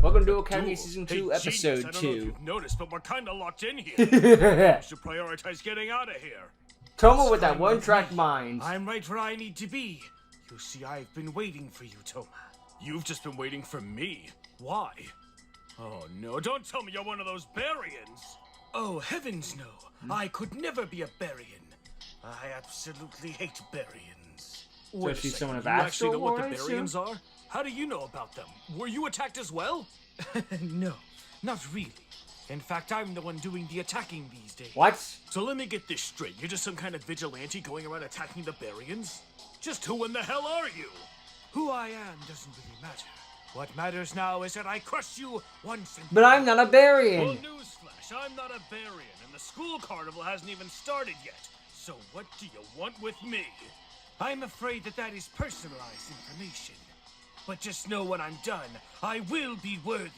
Welcome to Academy Duel. Season Hey, 2, genius, Episode I don't know 2. if you've noticed, but we're kind of locked in here. We should prioritize getting out of here. Toma with that Fine one-track me. mind. I'm right where I need to be. You see, I've been waiting for you, Toma. You've just been waiting for me. Why? Oh no, don't tell me you're one of those Barians. Oh, heavens no. I could never be a Barian. I absolutely hate Barians. Wait a she's second, someone of you actually Astral know what War, the I assume? Barians are? How do you know about them? Were you attacked as well? No, not really. In fact, I'm the one doing the attacking these days. What? So let me get this straight. You're just some kind of vigilante going around attacking the Barians? Just who in the hell are you? Who I am doesn't really matter. What matters now is that I crush you once and But I'm not a Well, Barian. newsflash, I'm not a Barian, and the school carnival hasn't even started yet. So what do you want with me? I'm afraid that is personalized information. But just know when I'm done, I will be worthy.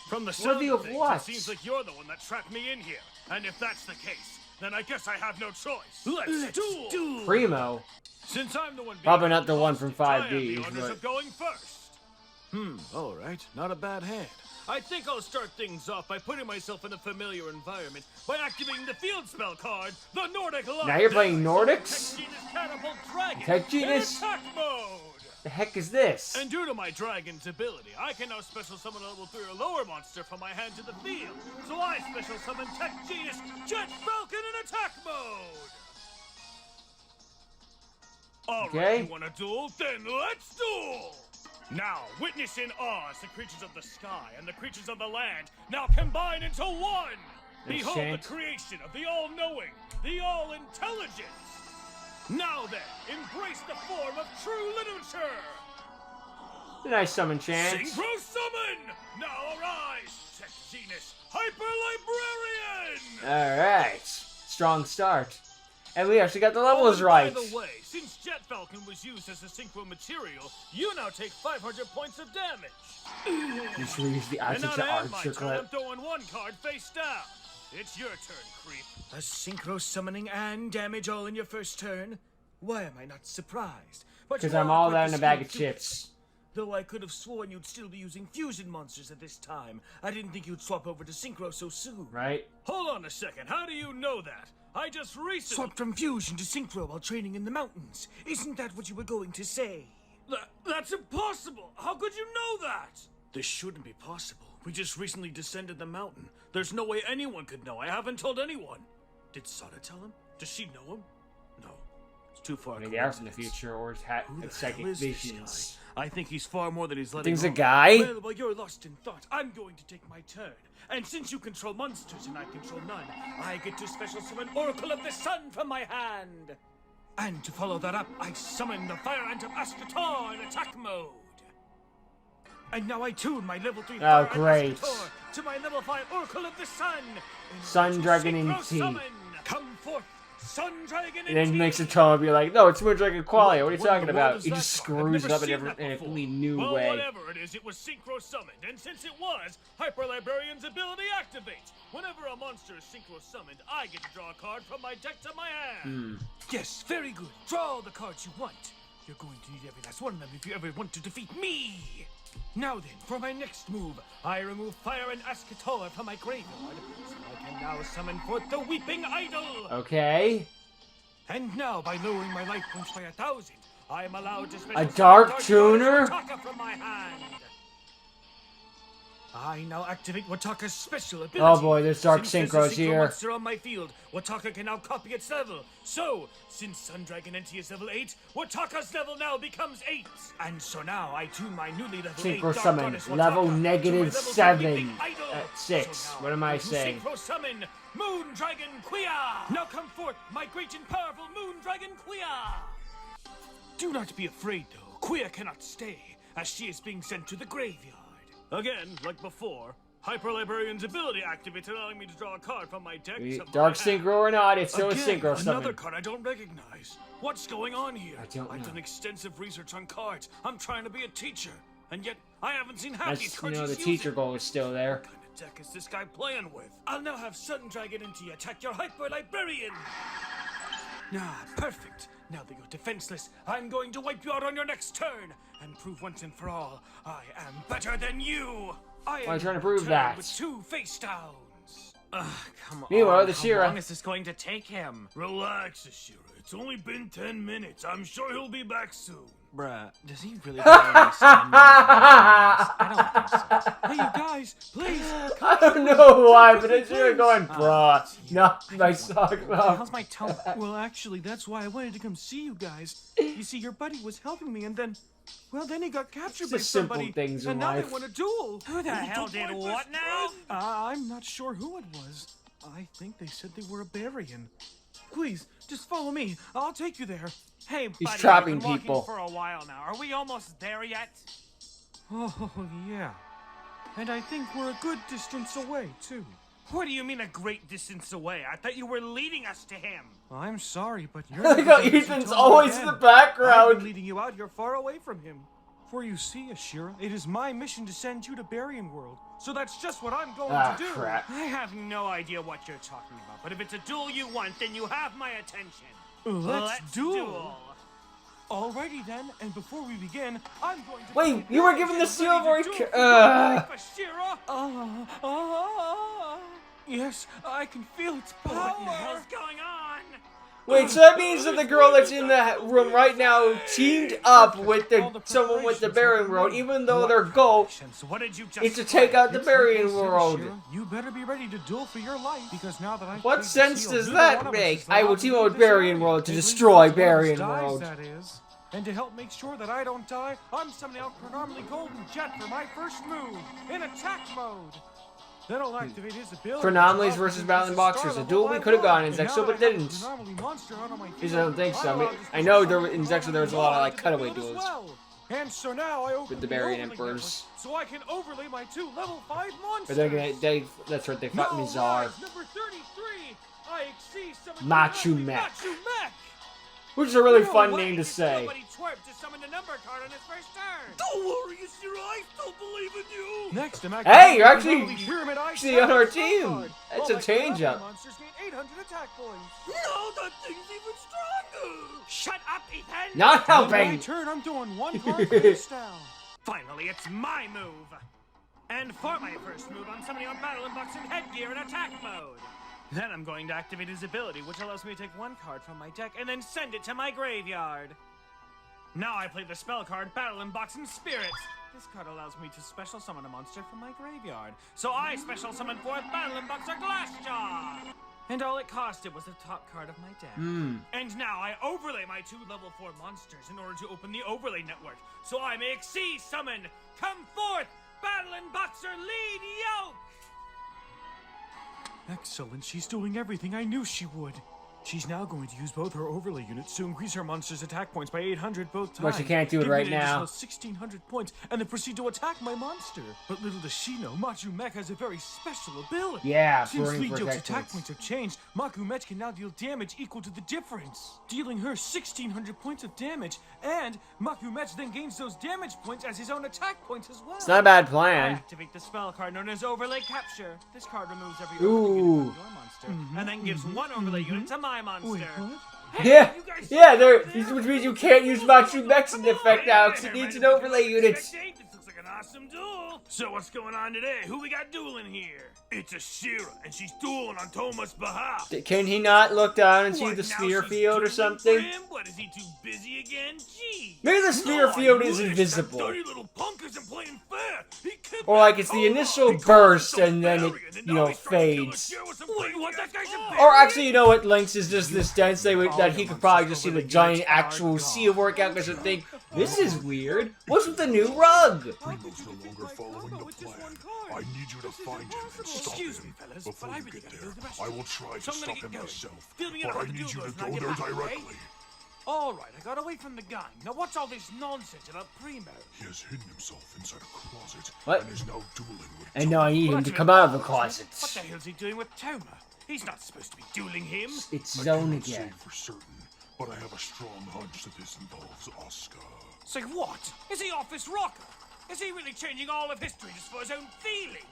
From the sound Worthy of of things, what? it seems like you're the one that trapped me in here. And if that's the case, then I guess I have no choice. Let's duel! Primo. Since I'm the one being Probably not the one from hostage, I have 5D, the honors but- of going first. All right. Not a bad hand. I think I'll start things off by putting myself in a familiar environment by activating the field spell card, the Nordic Light. Now you're playing Nordics? Tech Genus Catapult Dragon Tech Genus? in attack mode. The heck is this? And due to my dragon's ability, I can now special summon a level 3 or lower monster from my hand to the field. So I special summon Tech Genus Jet Falcon in attack mode. Alright, Okay. you want a duel? Then let's duel! Now, witness in awe as the creatures of the sky and the creatures of the land now combine into one! Behold Enchant. the creation of the all-knowing, the all-intelligent! Now then, embrace the form of true literature! Nice summon chance. Synchro summon! Now arise, Tech Genus Hyper Librarian! Alright. Strong start. And we actually got the levels Oh, right. By the way, since Jet Falcon was used as a synchro material, you now take 500 points of damage. You should use the And answer now to to end my Archer turn, I'm clip. throwing one card face down. It's your turn, creep. A synchro summoning and damage all in your first turn? Why am I not surprised? But Because you I'm are all quite that in the a bag of skilled duelist. chips. Though I could have sworn you'd still be using fusion monsters at this time. I didn't think you'd swap over to synchro so soon. Right? Hold on a second, how do you know that? I just recently swapped from fusion to synchro while training in the mountains. Isn't that what you were going to say? That's impossible! How could you know that? This shouldn't be possible. We just recently descended the mountain. There's no way anyone could know. I haven't told anyone. Did Sada tell him? Does she know him? No. It's too far. Maybe they're from the future or had Who the psychic hell is this visions. guy? I think he's far more than he's letting Thing's a on. guy? Well, while you're lost in thought, I'm going to take my turn. And since you control monsters and I control none, I get to special summon Oracle of the Sun from my hand. And to follow that up, I summon the Fire Ant of Ascator in attack mode. And now I tune my level 3 Fire Ant great. Ascator to my level 5 Oracle of the Sun. in Sun order to Dragon in synchro T. summon. Come forth, Sun Dragon in And then T. makes a Toma be like, no, it's Moon Dragon Qualia. What are you What in talking the world about? is He that just card? I've screws it never up seen in that a before. completely new Well, way. whatever it is, it was synchro summoned, and since it was, Hyper Librarian's ability activates. Whenever a monster is synchro summoned, I get to draw a card from my deck to my hand. Yes, very good. Draw all the cards you want. You're going to need every last one of them if you ever want to defeat me. Now then, for my next move, I remove Fire and Ascator from my graveyard, so I can now summon forth the Weeping Idol. Okay. And now, by lowering my life points by 1,000, I am allowed to special A summon Dark Dark Tuner? Wataka from my hand. I now activate Wataka's special ability. Oh boy, there's Dark Since Synchros there's a synchro here. monster on my field, Wataka can now copy its level. So, since Sun Dragon NT is level 8, Wataka's level now becomes 8. And so now I tune my newly level 8 Synchro Dark summon, Goddess level Wataka to my negative level 3 7 Weeping Idol. at 6. So now What am I I'm going to saying? Synchro summon Moon Dragon Quia. Now come forth, my great and powerful Moon Dragon Quia. Do not be afraid, though. Quia cannot stay, as she is being sent to the graveyard. Again, like before, Hyper Librarian's ability activates, allowing me to draw a card from my deck. to Dark my hand. Synchro or not, it's still a Again, Synchro summon. another card I don't recognize. What's going on here? I don't I've know. done extensive research on cards. I'm trying to be a teacher, and yet I haven't seen half these That's, cards the he's teacher using. goal is still there. What kind of deck is this guy playing with? I'll now have Sun Dragon NT attack your Hyper Librarian. Ah, perfect. Now that you're defenseless, I'm going to wipe you out on your next turn and prove once and for all I am better than you. I Why are you trying to prove returned that? with 2 face downs. Come on. Meanwhile, the How Shira. long is this going to take him? Relax, Shira. It's only been 10 minutes. I'm sure he'll be back soon. Bruh, does he really understand? I don't think so. Hey, you guys, please. I don't know why, but it's really going, bruh. Knock my socks off. How's my tone? Well, actually, that's why I wanted to come see you guys. You see, your buddy was helping me, and then, well, then he got captured by the simple somebody, things in and now life. they want a duel. Who the hell did what now? I'm not sure who it was. I think they said they were a Barian. Please, just follow me. I'll take you there. Hey, buddy, He's trapping we've been walking people. for a while now. Are we almost there yet? Oh, yeah. And I think we're a good distance away, too. What do you mean a great distance away? I thought you were leading us to him. I'm sorry, but you're Look how Ethan's always in the background. I'm leading you out here far away from him. For you see, Ashira, it is my mission to send you to Barian World. So that's just what I'm going to do. Crap. I have no idea what you're talking about, but if it's a duel you want, then you have my attention. Let's duel. Alrighty then, and before we begin, I'm going to... Wait, you were given the silver... Yes, I can feel its power. What the hell's going on? Wait, so that means that the girl that's in the room right now teamed up with someone with the Barian World, even though their goal is to take out the Barian World. You better be ready to duel for your life, because now that What sense does that make? I will team up with Barian World to destroy Barian World. And to help make sure that I don't die, I'm summoning out Chronomaly Golden Jet for my first move, in attack mode. Then I'll activate his ability. Chronomalies versus Battling Boxers. A duel we could have gone in Zexo, but didn't. At least I don't think so. I know there in Zexo there was a lot of like cutaway duels And so now I with the Barian Emperors. So I can overlay my 2 level 5 monsters. But they that's right, they fought Mizar. Number 33, I exceed Machu Mech. Which is a really fun name to say. Don't worry, Ashira, I still believe in you. Next, hey, you're actually on our team. That's a change-up. Monsters gain 800 attack points. No, that thing's even stronger. Shut up, Ethan. Not helping. My turn, I'm doing 1 card face down. Finally, it's my move. And for my first move, I'm summoning on Battle and Boxing Headgear in attack mode. Then I'm going to activate his ability, which allows me to take 1 card from my deck and then send it to my graveyard. Now I play the spell card Battle and Boxing Spirits. This card allows me to special summon a monster from my graveyard. So I special summon forth Battle and Boxer Glassjaw. And all it costed was the top card of my deck. And now I overlay my 2 level 4 monsters in order to open the overlay network. So I may exceed summon. Come forth, Battle and Boxer Lead Yoke! Excellent, she's doing everything I knew she would. She's now going to use both her overlay units to increase her monster's attack points by 800 both times. But she can't do it right now. 1,600 points, and then proceed to attack my monster. But little does she know, Machu Mech has a very special ability. Yeah, since burning Lead for Yoke's attack attack points have changed, Maku Mech can now deal damage equal to the difference, dealing her 1,600 points of damage, and Maku Mech then gains those damage points as his own attack points as well. It's not a bad I plan. activate the spell card known as Overlay Capture. This card removes every overlay unit from your monster, and then gives 1 overlay unit to my monster. Wait, what? Yeah, yeah, which means you can't use Machu Mech's effect now because it needs an overlay unit. This looks like an awesome duel. So what's going on today? Who we got dueling here? It's Ashira, and she's dueling on Toma's behalf. Can he not look down and see What, the now sphere she's field or dueling for something? him? What, is he too busy again? Gee. Maybe the sphere field is invisible. That dirty little punk isn't playing fair. He kidnapped Or like it's the Toma. initial He called burst himself and then it, Barian, and you now know, he's trying to kill fades. Ashira with some Wait, what? That guy's a Or Barian? actually, you know what, Lynx is just this dense that he could probably just see the giant actual sea of workout because and think, this is weird. What's with the new rug? Primo's no longer following the plan. I need you to find him and stop him. Before you get there, I will try to stop him myself. But I need you to go there directly. Alright, I got away from the gang. Now what's all this nonsense about Primo? He has hidden himself inside a closet What? and is now dueling with And now I need him What to the- come out of the What closet. the hell's he doing with Toma? He's not supposed to be dueling him. It's I zone cannot again. say for certain, but I have a strong hunch that this involves Oscar. Say what? Is he off his rocker? Is he really changing all of history just for his own feelings?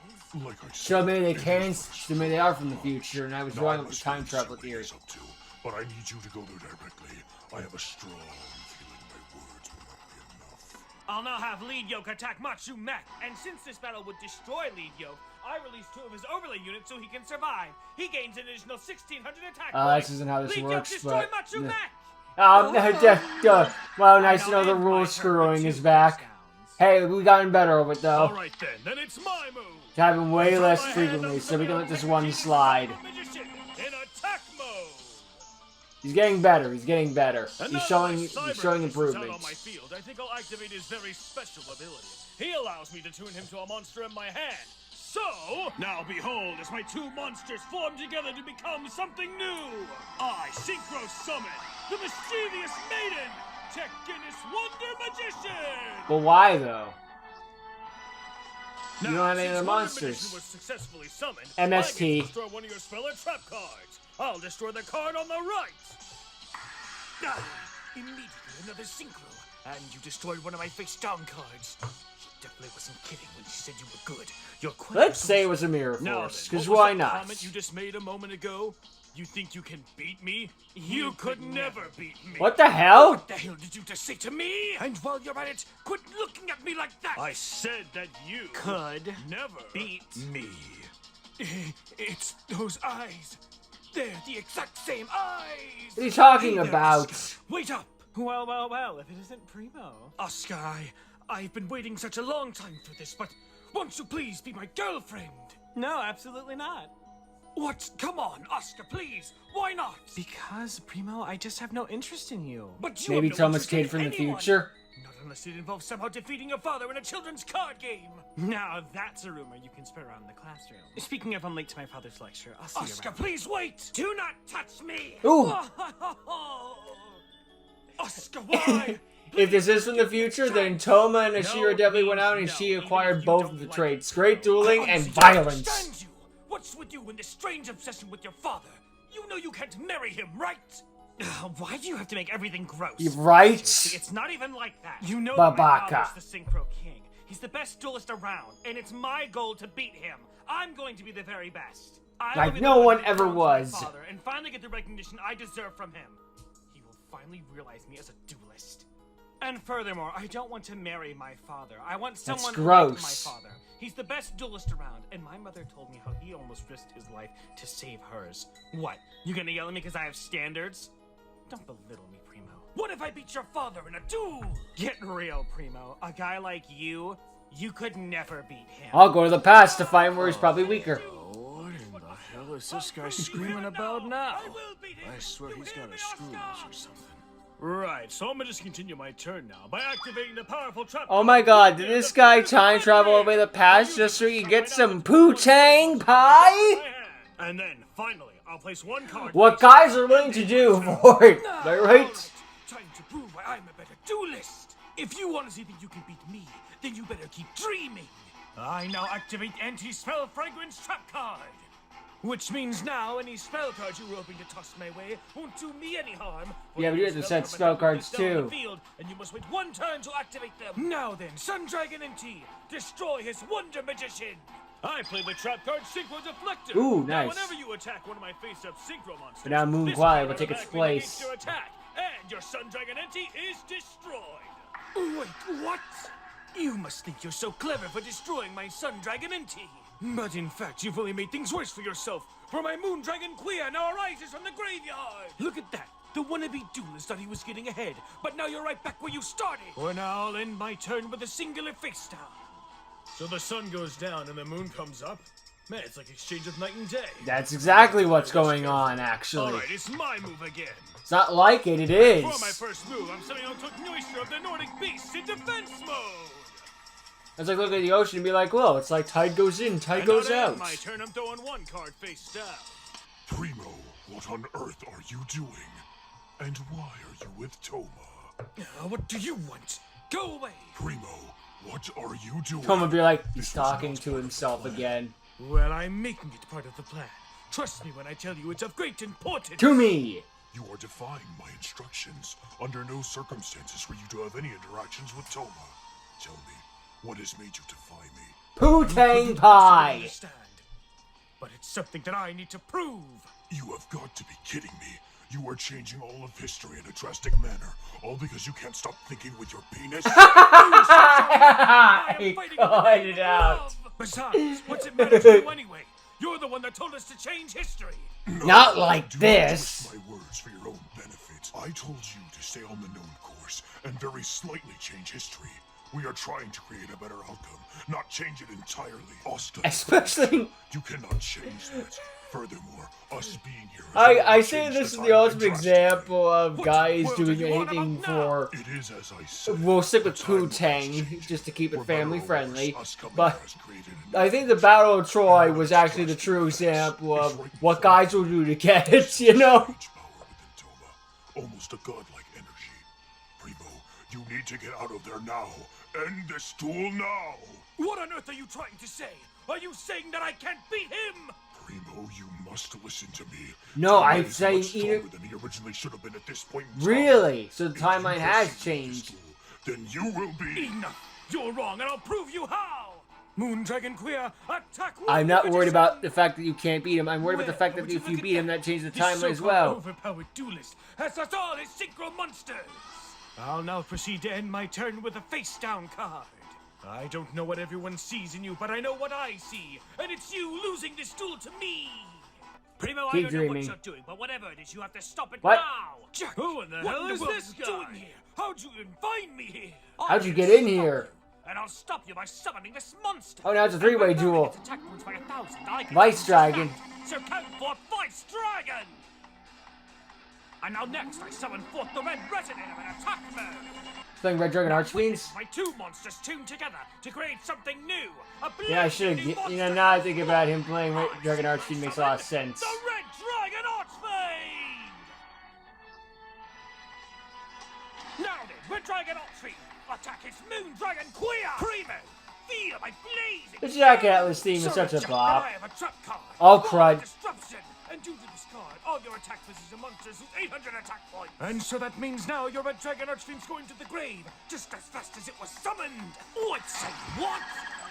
Like I said, So maybe they can, so maybe they are from the future, and I was now wrong I with the must time go see travel what he theory. is up to, but I need you to go there directly. I have a strong feeling my words will not be enough. I'll now have Lead Yoke attack Matsu Mech, and since this battle would destroy Lead Yoke, I release 2 of his overlay units so he can survive. He gains an additional 1,600 attack points. This isn't how this Lead works, Yoke destroy but... Matsu Mech! Well, nice to know the rule screwing is back. Hey, we gotten better of it, though. Alright then it's my move! It's happening way less frequently, so we can let this one slide. In attack mode! He's getting better, he's getting better. And He's now showing that my cyber showing beast is out on improvements. my field, I think I'll activate his very special ability. He allows me to tune him to a monster in my hand. So, now behold, as my 2 monsters form together to become something new. I synchro summon the mischievous maiden, Tech Guinness Wonder Magician. But why, though? Now, You don't have any since other Wonder monsters. Magician was successfully summoned, MST. I get to destroy one of your spell or trap cards. I'll destroy the card on the right. Immediately another synchro, and you destroyed one of my face down cards. She definitely wasn't kidding when she said you were good. You're quite Let's say it was a mirror Now force, then, because what was why that not? comment you just made a moment ago? You think you can beat me? You could never beat me. What the hell? What the hell did you just say to me? And while you're at it, quit looking at me like that. I said that you could never beat me. It's those eyes. They're the exact same eyes. What are you talking Hey there, about? Oscar. Wait up. Well, if it isn't Primo. Oscar, I've been waiting such a long time for this, but won't you please be my girlfriend? No, absolutely not. What? Come on, Oscar, please. Why not? Because, Primo, I just have no interest in you. But you Maybe have no Thomas interest Kid in from the anyone. future? Not unless it involves somehow defeating your father in a children's card game. Now, that's a rumor you can spread around the classroom. Speaking of, I'm late to my father's lecture. I'll see Oscar, you around. please wait. Do not touch me. Ooh. Oscar, why? If this is from the future, then Toma and Ashira definitely went out and she acquired both of the traits. Great dueling and violence. Understand you. What's with you and this strange obsession with your father? You know you can't marry him, right? Why do you have to make everything gross? You right? Seriously, it's not even like that. You know that my Babaka. father's the Synchro King. He's the best duelist around, and it's my goal to beat him. I'm going to be the very best. I will Like be no the one who ever crowns my was. father and finally get the recognition I deserve from him. He will finally realize me as a duelist. And furthermore, I don't want to marry my father. I want someone gross. like my father. He's the best duelist around, and my mother told me how he almost risked his life to save hers. What? You gonna yell at me because I have standards? Don't belittle me, Primo. What if I beat your father in a duel? Get real, Primo. A guy like you could never beat him. I'll go to the past to find where he's probably weaker. What in the hell is this guy screaming about now? I will beat him. I swear You he's hear got me, a screw loose Oscar? or something. Right, so I'm gonna just continue my turn now by activating the powerful trap. Oh my god, did this guy time travel all the way to the past just so he can get some Putang pie? And then, finally, I'll place one card. What guys are willing to do for it, am I right? Time to prove why I'm a better duelist. If you honestly think you can beat me, then you better keep dreaming. I now activate anti-spell fragrance trap card. Which means now any spell cards you were hoping to toss my way won't do me any harm. Yeah, but you have to set spell cards too. Field, and you must wait one turn to activate them. Now then, Sun Dragon NT, destroy his Wonder Magician. I play the trap card Synchro Deflector. Ooh, Now, nice. whenever you attack one of my face-up Synchro monsters, But now Moon this Quality card will take its automatically place. negates your attack, and your Sun Dragon NT is destroyed. Wait, what? You must think you're so clever for destroying my Sun Dragon NT. But in fact, you've only made things worse for yourself. For my Moon Dragon Queer now arises from the graveyard. Look at that. The wannabe duelist thought he was getting ahead, but now you're right back where you started. For now, I'll end my turn with a singular face down. So the sun goes down and the moon comes up? Man, it's like exchange of night and day. That's exactly what's going on, actually. Alright, it's my move again. It's not like it, it is. For my first move, I'm sending out Tognoister of the Nordic Beasts in defense mode. It's like looking at the ocean and be like, whoa, it's like tide goes in, tide goes And out. my turn, I'm throwing one card face down. Primo, what on earth are you doing? And why are you with Toma? What do you want? Go away! Primo, what are you doing? Toma be like, he's This was talking not to part of the himself plan. again. Well, I'm making it part of the plan. Trust me when I tell you it's of great importance. To me! You are defying my instructions. Under no circumstances were you to have any interactions with Toma. Tell me, what has made you defy me? Putang I pie! understand. But it's something that I need to prove. You have got to be kidding me. You are changing all of history in a drastic manner, all because you can't stop thinking with your penis? He called it out. Besides, what's it matter to you anyway? You're the one that told us to change history. No, Not like do this. Not twist my words for your own benefit. I told you to stay on the known course and very slightly change history. We are trying to create a better outcome, not change it entirely. Austin, Especially, you cannot change that. Furthermore, us being here. I say this is the ultimate example of What guys world doing do you want anything about now? for. It is as I said. We'll stick with The time Putang has just to keep it For better family or friendly. worse, us coming But here has created an I think the Battle of Troy was actually the true example of what guys will do to get it, you know? Strange power within Toma, almost a godlike energy. Primo, you need to get out of there now. End this duel now. What on earth are you trying to say? Are you saying that I can't beat him? Primo, you must listen to me. No, Toma I'm is saying much either. stronger than he originally should have been at this point in time. Really? So the If you timeline has proceed with this changed. duel, Then you will be. Enough! You're wrong, and I'll prove you how! Moon Dragon Queer, attack! I'm not worried Magician! about the fact that you can't beat him. I'm worried about the fact that Would you if you look beat at him, that changes the This timeline as so-called well. overpowered duelist has us all as synchro monsters! I'll now proceed to end my turn with a face-down card. I don't know what everyone sees in you, but I know what I see, and it's you losing this duel to me! Primo, I Keep don't know dreaming. what you're doing, but whatever it is, you have to stop it What? now! Jack, who in the hell is this guy? Doing here? How'd you even find me here? How'd you get in here? And I'll stop you by summoning this monster. Oh, now it's a three-way duel. It's attack points by 1,000. I can Vice use Dragon. that. So count for Vice Dragon. And now next, I summon forth the Red Resident of an attack mode. Playing Red Dragon Archfiends? My two monsters tuned together to create something new. Yeah, I should have. You know, now I think about him playing Red Dragon Archfiend makes a lot of sense. The Red Dragon Archfiend. Now then, Red Dragon Archfiend, attack his Moon Dragon Queer. Primo, feel my blazing. The Jack Atlas theme is such a bop. I have a trap card. Oh, Roll crud. Disruption. And due to this card, all your attack pieces and monsters lose 800 attack points. And so that means now your Red Dragon Archfiend's going to the grave, just as fast as it was summoned. What? Say what?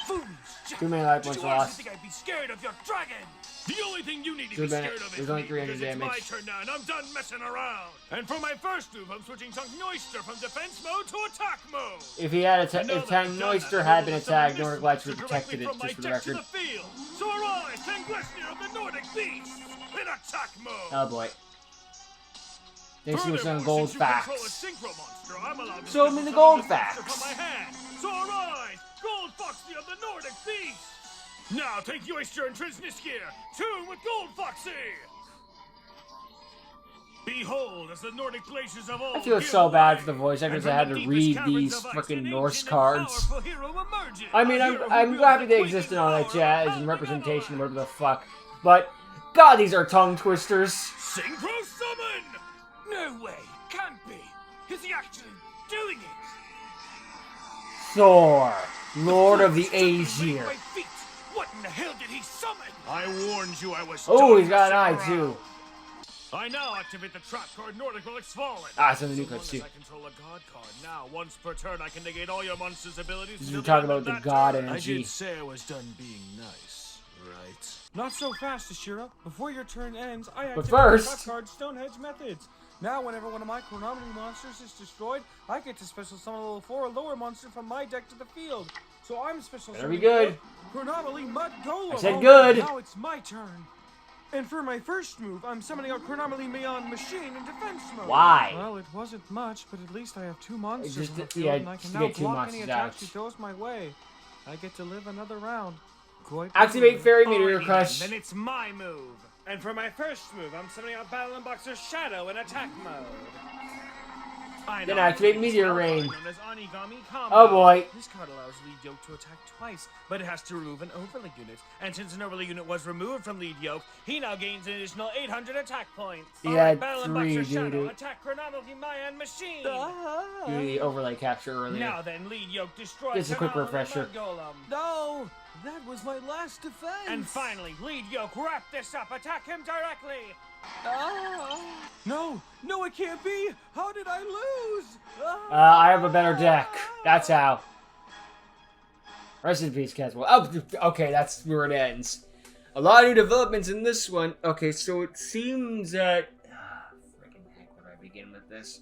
Foolish Jack. Too many life Did points you honestly lost. think I'd be scared of your dragon? The only thing you need to Too be bad. scared of is There's only me, 300 because it's my damage. turn now, and I'm done messing around. And for my first move, I'm switching Tongue Noister from defense mode to attack mode. If he had And now if that I've done Noister that, had been I'll attacked, summon Nordic this Lights would have monster protected it, directly from my just for the deck to record. the field. So arise, Tanglesnir of the Nordic Beast, in attack mode. Oh boy. Thanks for some Furthermore, gold since you control a facts. synchro monster, I'm allowed to Show me special the summon gold this monster facts. from my hand. So arise, Gold Foxy of the Nordic Beast. Now take Yoister and Trisniskir, tune with Gold Foxy. Behold, as the Nordic glaciers of old I feel give so bad way, for the voice actors and that had from to the read deepest caverns these of ice, fucking an Norse ancient and cards. powerful hero emerges. I mean, A hero who I'm wields happy the they quaking exist and all that power jazz of and the representation, Netherlands. whatever the fuck. But, God, these are tongue twisters. Synchro summon! No way, can't be. Is he actually doing it? Thor, Lord of the Stood beneath Aesir. my feet. What in the hell did he summon? I warned you I was. Oh, done he's got an eye messing around. too. I now activate the trap card Nordic Relic's Fallen. Ah, some of the new So long cards as too. I control a god card. Now, once per turn, I can negate all your monsters' abilities. This is until talking the end about of the that god turn. energy. I did say I was done being nice, right? Not so fast, Ashira. Before your turn ends, I activate first- the trap card Stonehenge Methods. Now, whenever one of my chronometry monsters is destroyed, I get to special summon a level 4 or lower monster from my deck to the field. So I'm special Better be summoning good. Chronometry Mud Golem. I said Alright, good. Now it's my turn. And for my first move, I'm summoning a Chronometry Mayon Machine in defense mode. Why? Well, it wasn't much, but at least I have two monsters just- on the field, yeah, and I just can to now get two block any monsters attacks out. he throws my way. I get to live another round. Quite Activate literally. Fairy Meteor Alrighty Crush. Then it's my move. And for my first move, I'm summoning out Battle and Boxer Shadow in attack mode. I Then now activate activate Meteor spell card Rain. known as Onigami Combo. Oh boy. This card allows Lead Yoke to attack twice, but it has to remove an overlay unit. And since an overlay unit was removed from Lead Yoke, he now gains an additional 800 attack points. He Alright, had Battle and 3, Boxer Shadow, doo-doo. attack Chronometry Mayan Machine. Do the overlay capture earlier. Now then, Lead Yoke destroys Just a quick Chronometry refresher. Mud Golem. No! That was my last defense! And finally, Lead Yoke, wrap this up, attack him directly. No! No, it can't be! How did I lose? I have a better deck. That's how. Rest in peace, Caswell. Oh, okay, that's where it ends. A lot of new developments in this one. Okay, so it seems that... Friggin' begin with this.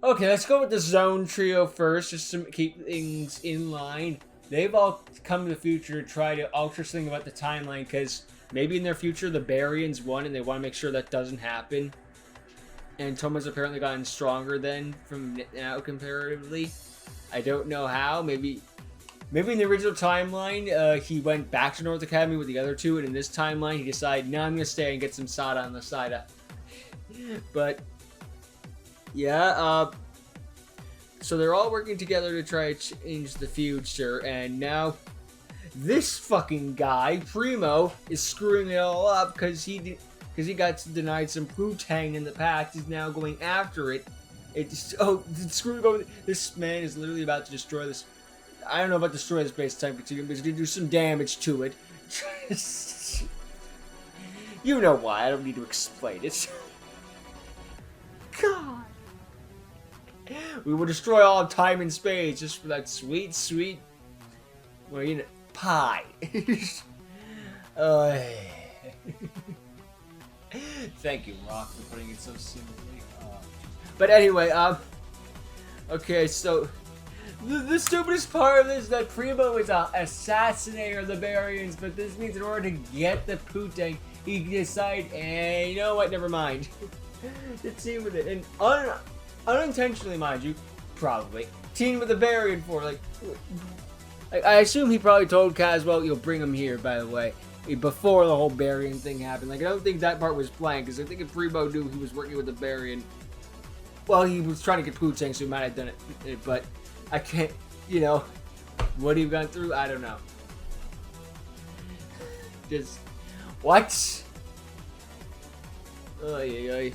Okay, let's go with the Zone Trio first, just to keep things in line. They've all come to the future to try to alter something about the timeline, because maybe in their future the Baryons won, and they want to make sure that doesn't happen. And Toma's apparently gotten stronger then, from now comparatively. I don't know how. Maybe in the original timeline, he went back to North Academy with the other two, and in this timeline, he decided, no, I'm going to stay and get some Sada on the side. But, yeah, so they're all working together to try to change the future, and now this fucking guy, Primo, is screwing it all up because he got denied some Putang in the past. He's now going after it. This man is literally about to destroy this. I don't know about destroy this base time continuum, but he's gonna do some damage to it. You know why, I don't need to explain it. God. We will destroy all of time and space just for that sweet, sweet, well, you know, pie. Thank you, Rock, for putting it so simply. But anyway, okay, so the stupidest part of this is that Primo is an assassinator of the Baryons, but this means in order to get the Putang, he decided, you know what, never mind. To team with it, and unintentionally, mind you, probably, team with the Baryon for, like, I assume he probably told Caswell, you'll bring him here, by the way, before the whole Baryon thing happened. Like, I don't think that part was planned, because I think if Primo knew he was working with the Baryon, well, he was trying to get Putang, so he might have done it, but I can't, you know, what he gone through, I don't know. Just, what? Oy.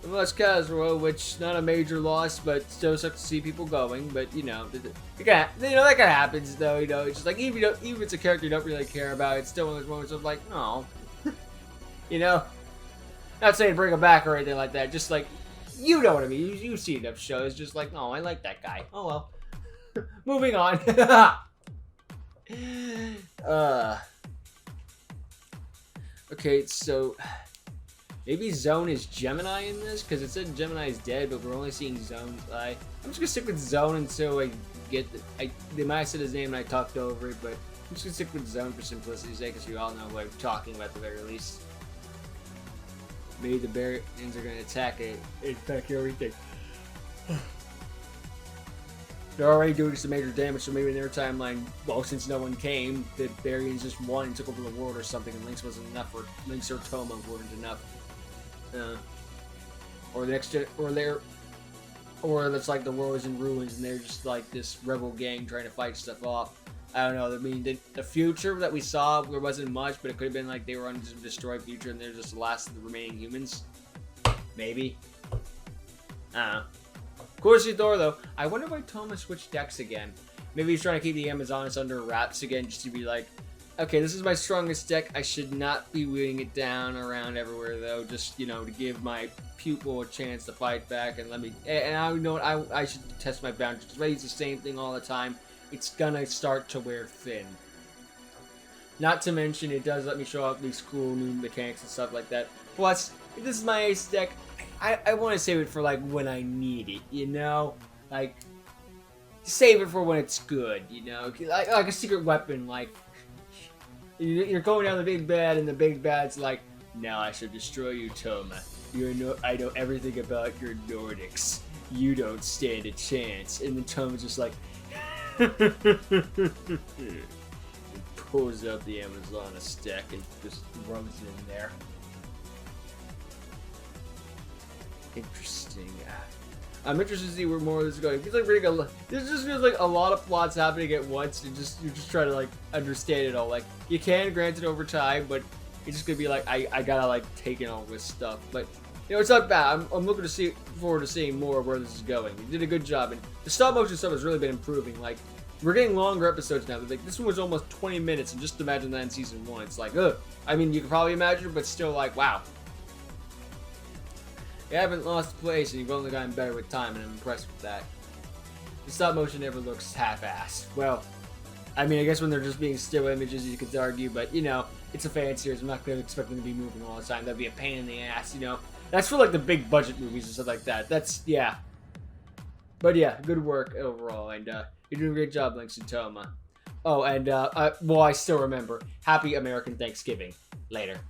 We lost Caswell, which not a major loss, but still sucks to see people going. But you know, that kind of happens, though. You know, it's just like even if it's a character you don't really care about, it's still one of those moments of like, no, you know, not saying bring him back or anything like that. Just like, you know what I mean. You see enough shows, just like, oh, I like that guy. Oh well. Moving on. Okay, so maybe Zone is Gemini in this, because it said Gemini is dead, but we're only seeing Zone die. I'm just gonna stick with Zone until I get they might have said his name and I talked over it, but I'm just gonna stick with Zone for simplicity's sake, because you all know what I'm talking about at the very least. Maybe the Baryons are gonna attack everything. They're already doing some major damage, so maybe in their timeline, well, since no one came, the Baryons just won and took over the world or something, and Lynx wasn't enough, or Lynx or Toma weren't enough. Or the next, or that's like the world is in ruins, and they're just like this rebel gang trying to fight stuff off. I don't know. I mean, the future that we saw, there wasn't much, but it could have been like they were on a destroyed future, and they're just the last of the remaining humans. Maybe. I don't know. Of course, Thor, though. I wonder why Toma switched decks again. Maybe he's trying to keep the Amazonas under wraps again, just to be like, okay, this is my strongest deck. I should not be wheeling it down around everywhere, though. Just, you know, to give my pupil a chance to fight back and let me. And I know I should test my boundaries. If I use the same thing all the time, it's gonna start to wear thin. Not to mention, it does let me show off these cool new mechanics and stuff like that. Plus, if this is my ace deck, I want to save it for, like, when I need it, you know? Like, save it for when it's good, you know? Like a secret weapon, like, you're going down the big bad, and the big bad's like, now I should destroy you, Toma. I know everything about your Nordics. You don't stand a chance. And then Toma's just like, pulls up the Amazonas deck and just throws it in there. Interesting. I'm interested to see where more of this is going. It feels like this just feels like a lot of plots happening at once. You're just trying to like understand it all. Like you can grant it over time, but it's just gonna be like I gotta like take in all this stuff. But you know, it's not bad. I'm looking to forward to seeing more of where this is going. You did a good job, and the stop motion stuff has really been improving. Like we're getting longer episodes now. Like this one was almost 20 minutes, and just imagine that in season 1. It's like, ugh. I mean, you can probably imagine, but still, like, wow. You haven't lost place, and you've only gotten better with time, and I'm impressed with that. The stop motion never looks half-assed. Well, I mean, I guess when they're just being still images, you could argue, but, you know, it's a fan series. I'm not going to expect them to be moving all the time. That'd be a pain in the ass, you know. That's for like the big budget movies and stuff like that. That's, yeah. But yeah, good work overall, and you're doing a great job, Links and Toma. Oh, and well, I still remember. Happy American Thanksgiving. Later.